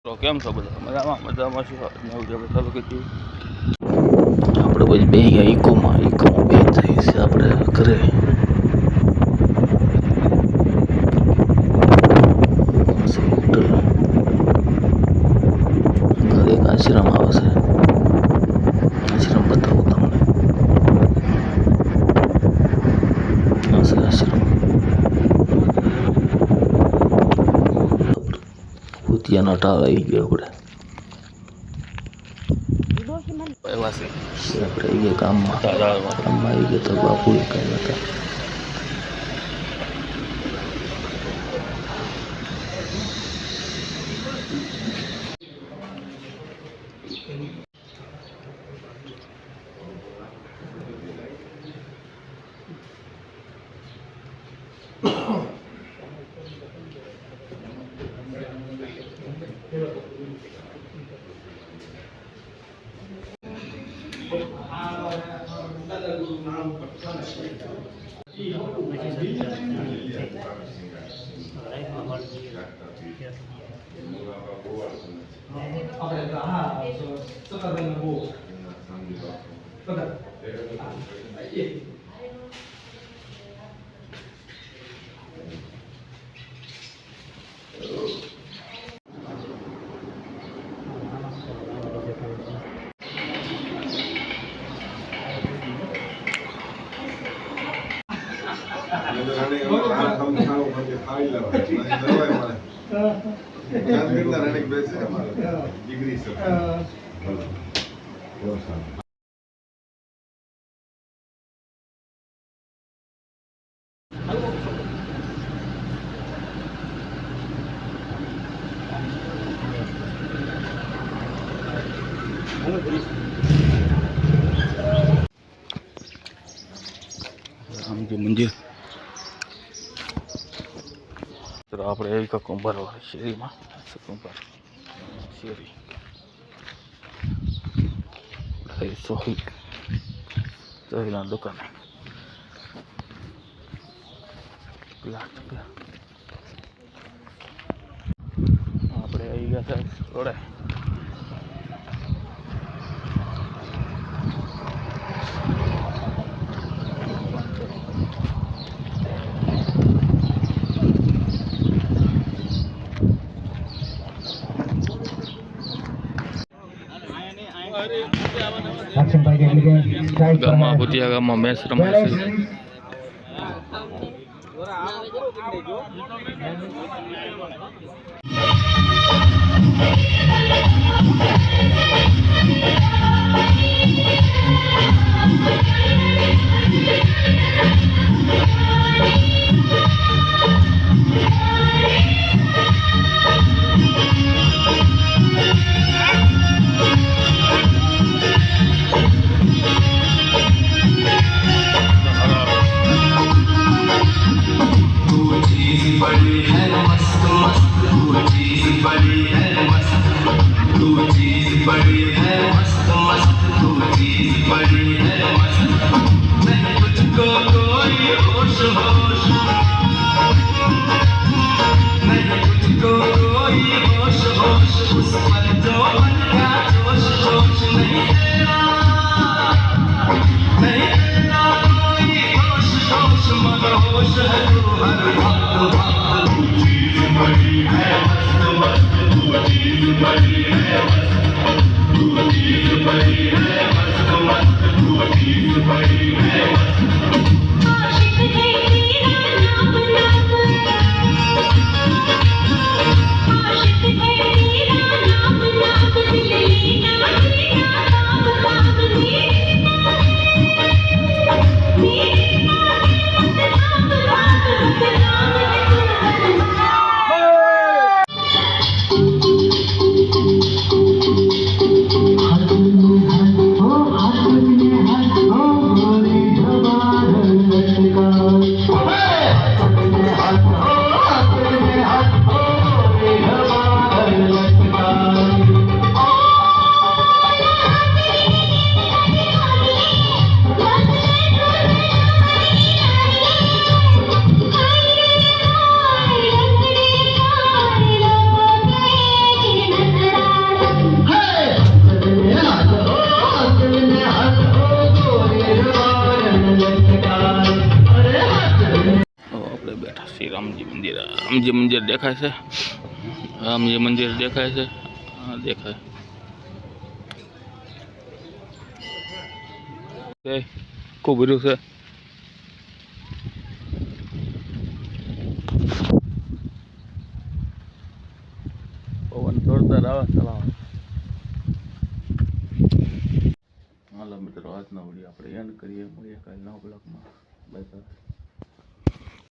તો કેમ છો બધા? મજામાં છો? નવું આપણે ચાલુ કરી આપણે પછી બે ગયા ઇકોમાં બે થઈ છે આપણે ઘરે હોટલ ઘરે એક આશ્રમ આવે છે. આશ્રમ બતાવું તમને. આશ્રમ ભૂતિયાનો ટાળ આવી ગયો આપણે. આપણે આવી ગયા ગામમાં આવી ગયા તો બાપુ કઈ હતા. રામજી મંદિર તો આપણે એક કુંભારવાળી શેરીમાં કુંભાર શેરી સોહીના દુકાને આપણે આવી ગયા હતા રોડે. ગામમાં ભૂતિયા ગામમાં મેચ રમાય છે. રામજી મંદિર દેખાય છે. રામજી મંદિર દેખાય છે. હા દેખાય છે. ખૂબ ભર્યું છે. પવન જોરદાર આવે ચલાવે. હાલો મિત્રો આજનો વિડીયો આપણે એન્ડ કરીએ. મળીએ કાલના બ્લોગમાં. Bye bye.